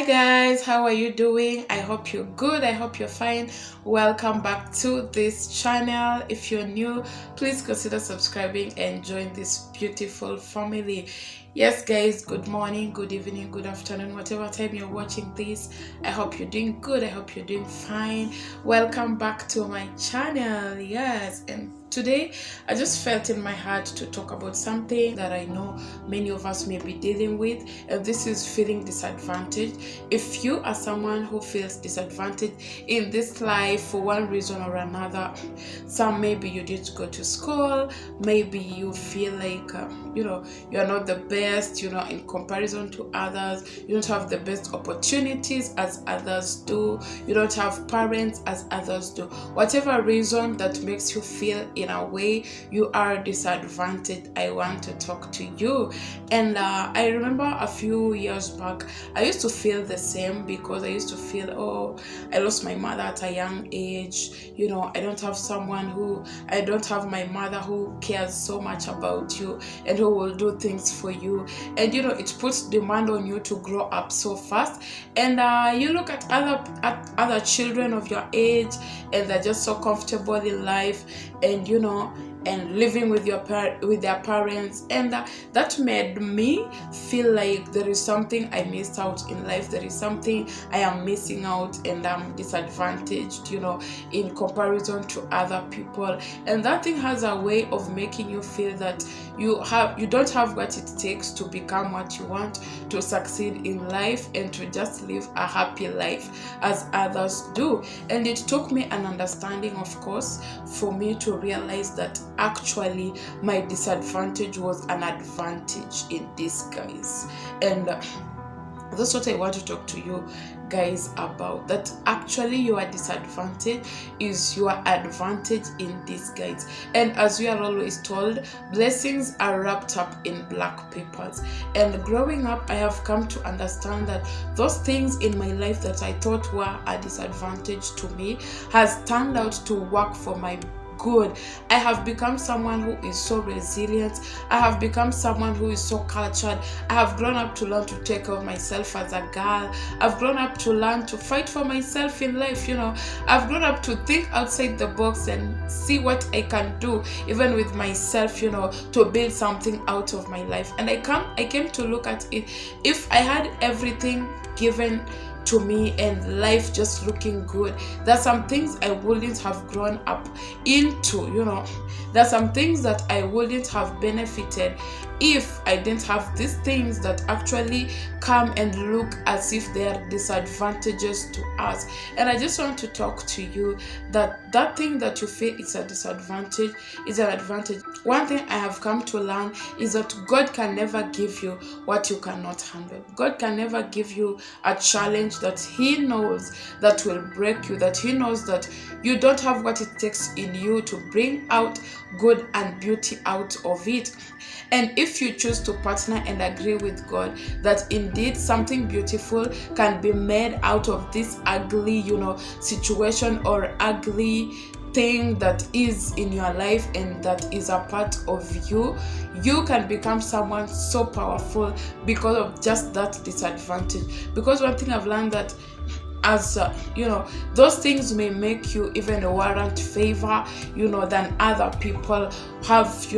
Guys, how are you doing? I hope you're good. I hope you're fine. Welcome back to this channel. If you're new, please consider subscribing and join this beautiful family. Yes guys, good morning, good evening, good afternoon, whatever time you're watching this. I hope you're doing good. I hope you're doing fine. Welcome back to my channel. Yes, and today I just felt in my heart to talk about something that I know many of us may be dealing with, and this is feeling disadvantaged. If you are someone who feels disadvantaged in this life for one reason or another, maybe you didn't go to school, maybe you feel like you're not the best, in comparison to others, you don't have the best opportunities as others do, you don't have parents as others do, whatever reason that makes you feel in a way you are disadvantaged, I want to talk to you. And I remember a few years back I used to feel the same, because I used to feel, oh, I lost my mother at a young age, I don't have my mother who cares so much about you and who will do things for you, and it puts demand on you to grow up so fast. And you look at other children of your age, and they're just so comfortable in life, and and living with their parents, and that made me feel like there is something I missed out in life, there is something I am missing out, and I'm disadvantaged in comparison to other people. And that thing has a way of making you feel that you don't have what it takes to become what you want, to succeed in life, and to just live a happy life as others do. And it took me an understanding, of course, for me to realize that actually my disadvantage was an advantage in disguise. And that's what I want to talk to you guys about, that actually your disadvantage is your advantage in disguise. And as we are always told, blessings are wrapped up in black papers. And growing up, I have come to understand that those things in my life that I thought were a disadvantage to me has turned out to work for my good. I have become someone who is so resilient. I have become someone who is so cultured. I have grown up to learn to take care of myself as a girl. I've grown up to learn to fight for myself in life. I've grown up to think outside the box and see what I can do, even with myself, to build something out of my life. And I came to look at it. If I had everything given to me and life just looking good, there's some things I wouldn't have grown up into. There's some things that I wouldn't have benefited if I didn't have these things that actually come and look as if they are disadvantages to us. And I just want to talk to you that thing that you feel is a disadvantage is an advantage. One thing I have come to learn is that God can never give you what you cannot handle. God can never give you a challenge that He knows that will break you, that He knows that you don't have what it takes in you to bring out good and beauty out of it. And if you choose to partner and agree with God that indeed something beautiful can be made out of this ugly, situation or ugly thing that is in your life and that is a part of you, you can become someone so powerful because of just that disadvantage. Because one thing I've learned that as those things may make you even warrant favor than other people have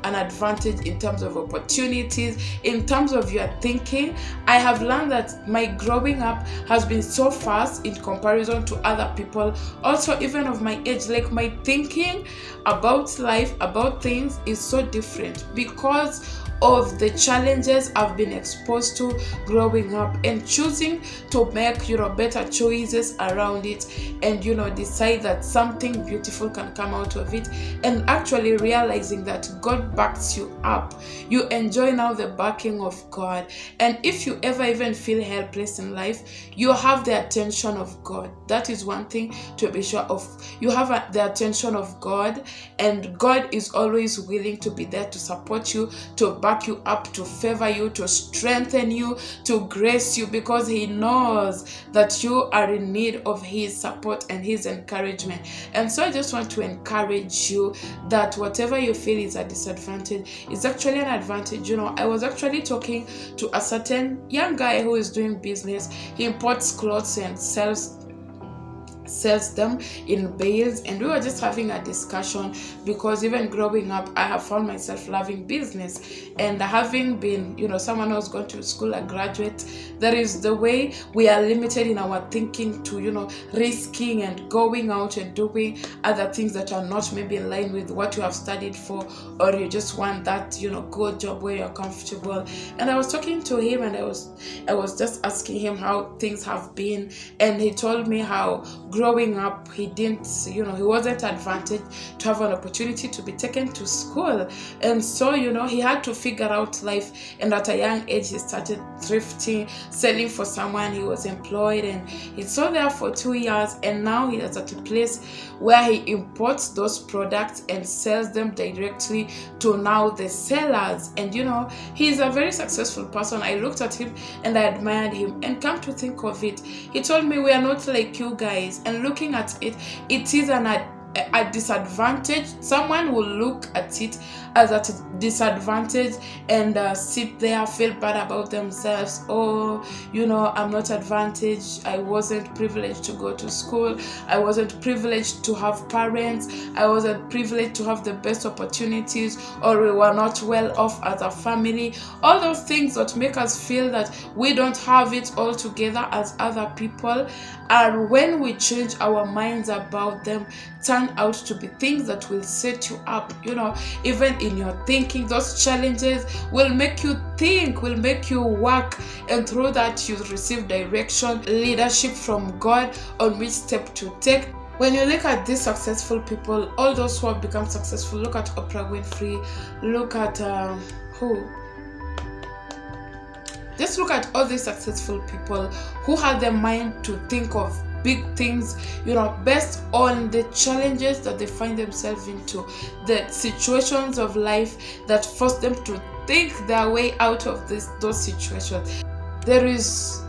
an advantage in terms of opportunities, in terms of your thinking. I have learned that my growing up has been so fast in comparison to other people, also even of my age. Like, my thinking about life, about things is so different because of the challenges I've been exposed to growing up, and choosing to make better choices around it, and decide that something beautiful can come out of it, and actually realizing that God backs you up. You enjoy now the backing of God. And if you ever even feel helpless in life, you have the attention of God. That is one thing to be sure of. You have the attention of God, and God is always willing to be there to support you, to back back you up, to favor you, to strengthen you, to grace you, because he knows that you are in need of his support and his encouragement. And so I just want to encourage you that whatever you feel is a disadvantage, it's actually an advantage. I was actually talking to a certain young guy who is doing business. He imports clothes and sells them in bales, and we were just having a discussion, because even growing up I have found myself loving business, and having been someone who's gone to school, a graduate, there is the way we are limited in our thinking to risking and going out and doing other things that are not maybe in line with what you have studied for, or you just want that good job where you're comfortable. And I was talking to him, and I was just asking him how things have been, and he told me how growing up he didn't he wasn't advantaged to have an opportunity to be taken to school, and so he had to figure out life. And at a young age he started thrifting, selling for someone. He was employed, and he sold there for 2 years, and now he is at a place where he imports those products and sells them directly to now the sellers. And he's a very successful person. I looked at him and I admired him, and come to think of it, he told me, we are not like you guys. And looking at it, it is a disadvantage. Someone will look at it as a disadvantage and sit there, feel bad about themselves. Oh, I'm not advantaged. I wasn't privileged to go to school. I wasn't privileged to have parents. I wasn't privileged to have the best opportunities, or we were not well off as a family. All those things that make us feel that we don't have it all together as other people, and when we change our minds about them, turn out to be things that will set you up. Even in your thinking, those challenges will make you think, will make you work, and through that you receive direction, leadership from God on which step to take. When you look at these successful people, all those who have become successful, look at Oprah Winfrey, look at just look at all these successful people who had the mind to think of big things, based on the challenges that they find themselves into, the situations of life that force them to think their way out of those situations. There is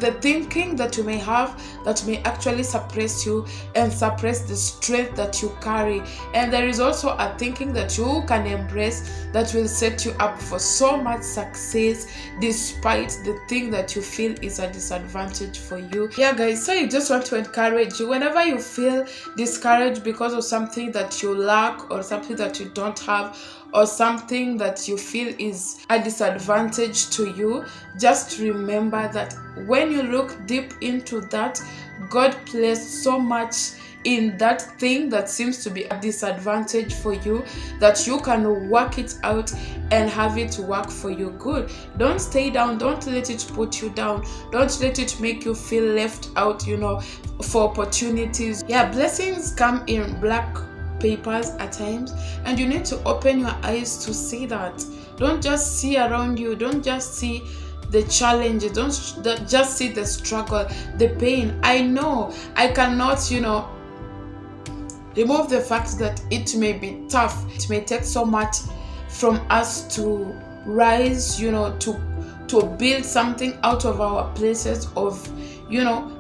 the thinking that you may have that may actually suppress you and suppress the strength that you carry, and there is also a thinking that you can embrace that will set you up for so much success despite the thing that you feel is a disadvantage for you. Yeah guys, so I just want to encourage you, whenever you feel discouraged because of something that you lack, or something that you don't have, or something that you feel is a disadvantage to you, just remember that when you look deep into that, God placed so much in that thing that seems to be a disadvantage for you, that you can work it out and have it work for you good. Don't stay down. Don't let it put you down. Don't let it make you feel left out, for opportunities. Yeah, blessings come in black papers at times, and you need to open your eyes to see that. Don't just see around you. Don't just see the challenges. Don't just see the struggle, the pain. I know I cannot remove the fact that it may be tough. It may take so much from us to rise, to build something out of our places of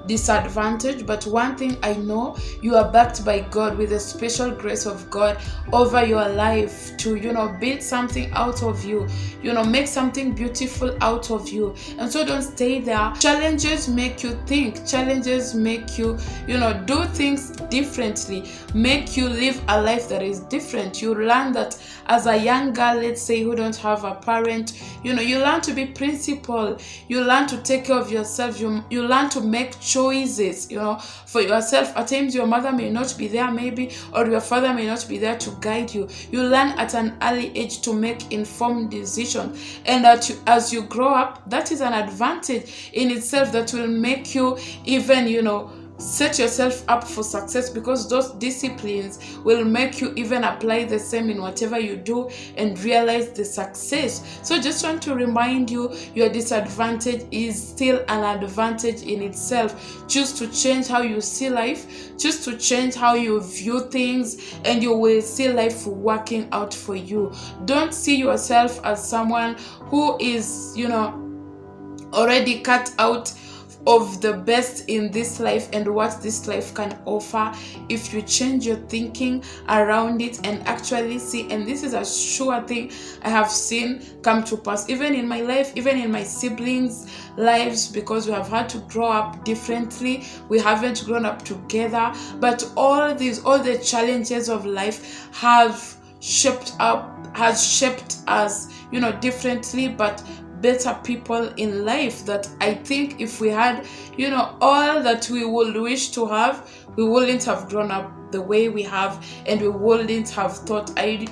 disadvantage. But one thing I know, you are backed by God with the special grace of God over your life to build something out of you, make something beautiful out of you. And so don't stay there. Challenges make you think. Challenges make you do things differently, make you live a life that is different. You learn that as a young girl, let's say, who don't have a parent, you learn to be principled. You learn to take care of yourself. You learn to make choices, for yourself. At times your mother may not be there maybe, or your father may not be there to guide you. You learn at an early age to make informed decisions, and that as you grow up, that is an advantage in itself that will make you even set yourself up for success, because those disciplines will make you even apply the same in whatever you do and realize the success. So just want to remind you, your disadvantage is still an advantage in itself. Choose to change how you see life, choose to change how you view things, and you will see life working out for you. Don't see yourself as someone who is, already cut out of the best in this life and what this life can offer. If you change your thinking around it and actually see, and this is a sure thing I have seen come to pass, even in my life, even in my siblings' lives, because we have had to grow up differently. We haven't grown up together, but all the challenges of life have shaped us, differently, but better people in life, that I think if we had, all that we would wish to have, we wouldn't have grown up the way we have, and we wouldn't have thought. I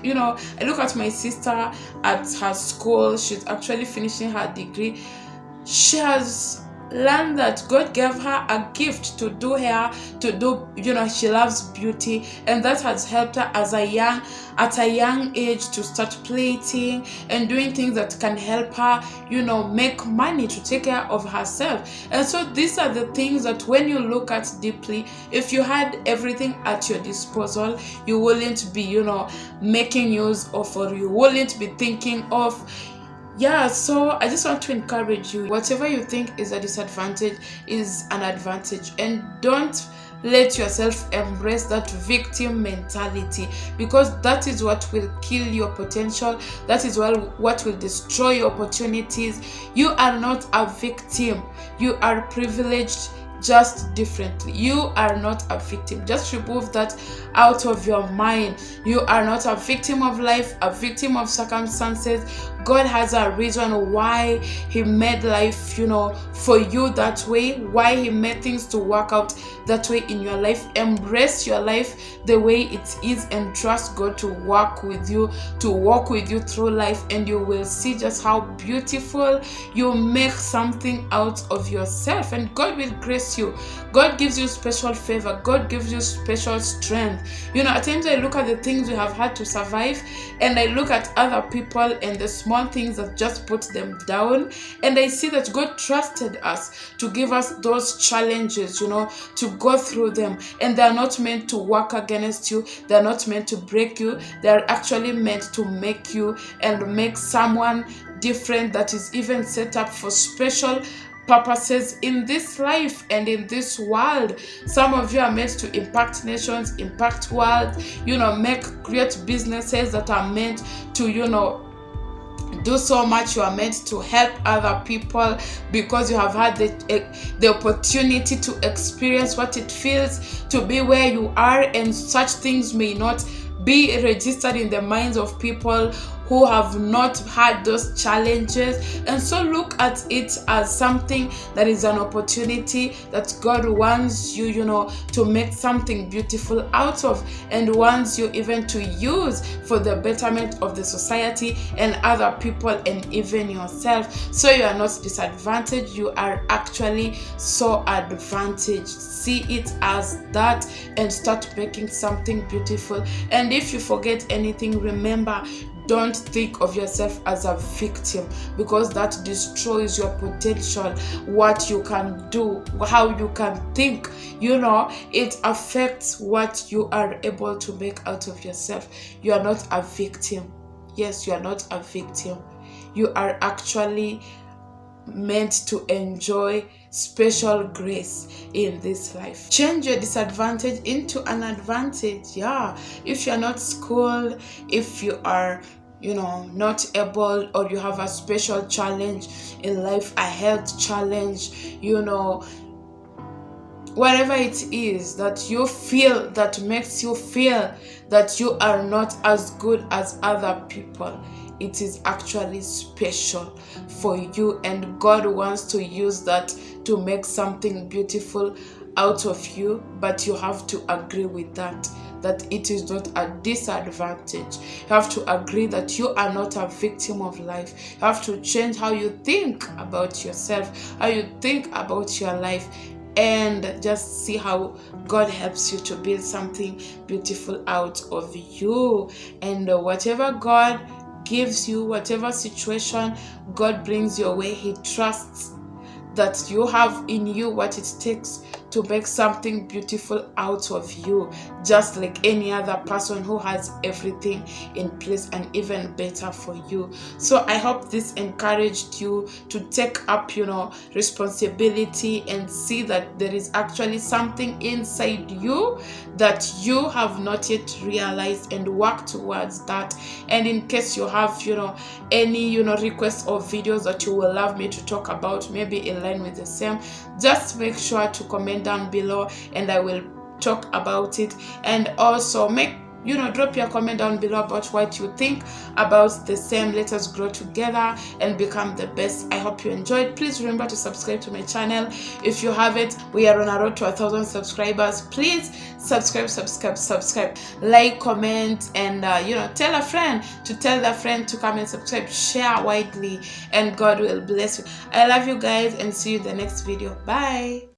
look at my sister at her school. She's actually finishing her degree. She has learned that God gave her a gift to do hair, she loves beauty, and that has helped her at a young age to start plating and doing things that can help her, make money to take care of herself. And so these are the things that when you look at deeply, if you had everything at your disposal, you wouldn't be, making use of, or you wouldn't be thinking of. Yeah, so I just want to encourage you, whatever you think is a disadvantage is an advantage, and don't let yourself embrace that victim mentality, because that is what will kill your potential. That is what will destroy your opportunities. You are not a victim. You are privileged, just differently. You are not a victim. Just remove that out of your mind. You are not a victim of life, a victim of circumstances. God has a reason why He made life, for you that way, why He made things to work out that way in your life. Embrace your life the way it is and trust God to work with you, to walk with you through life, and you will see just how beautiful you make something out of yourself, and God will grace you. God gives you special favor. God gives you special strength. At times I look at the things we have had to survive, and I look at other people and the small things that just put them down, and I see that God trusted us to give us those challenges, to go through them, and they're not meant to work against you. They're not meant to break you. They're actually meant to make you and make someone different, that is even set up for special purposes in this life and in this world. Some of you are meant to impact nations, impact world, create businesses that are meant to, do so much. You are meant to help other people because you have had the opportunity to experience what it feels to be where you are, and such things may not be registered in the minds of people who have not had those challenges. And so look at it as something that is an opportunity that God wants you, to make something beautiful out of, and wants you even to use for the betterment of the society and other people and even yourself. So you are not disadvantaged, you are actually so advantaged. See it as that and start making something beautiful. And if you forget anything, remember, don't think of yourself as a victim, because that destroys your potential, what you can do, how you can think. It affects what you are able to make out of yourself. You are not a victim. Yes, you are not a victim. You are actually meant to enjoy special grace in this life. Change your disadvantage into an advantage. Yeah, if you're not schooled, if you are not able, or you have a special challenge in life, a health challenge, whatever it is that you feel that makes you feel that you are not as good as other people, it is actually special for you, and God wants to use that to make something beautiful out of you. But you have to agree with that it is not a disadvantage. You have to agree that you are not a victim of life. You have to change how you think about yourself, how you think about your life. and just see how God helps you to build something beautiful out of you. And whatever God gives you, whatever situation God brings your way, He trusts that you have in you what it takes to make something beautiful out of you, just like any other person who has everything in place and even better for you. So I hope this encouraged you to take up, responsibility and see that there is actually something inside you that you have not yet realized, and work towards that. And in case you have, any, requests or videos that you will love me to talk about, maybe in line with the same, just make sure to comment down below and I will talk about it. And also drop your comment down below about what you think about the same. Let us grow together and become the best. I hope you enjoyed. Please remember to subscribe to my channel if you haven't. We are on a road to 1,000 subscribers. Please subscribe, like, comment, and tell a friend to tell their friend to come and subscribe. Share widely, and God will bless you. I love you guys, and see you in the next video. Bye.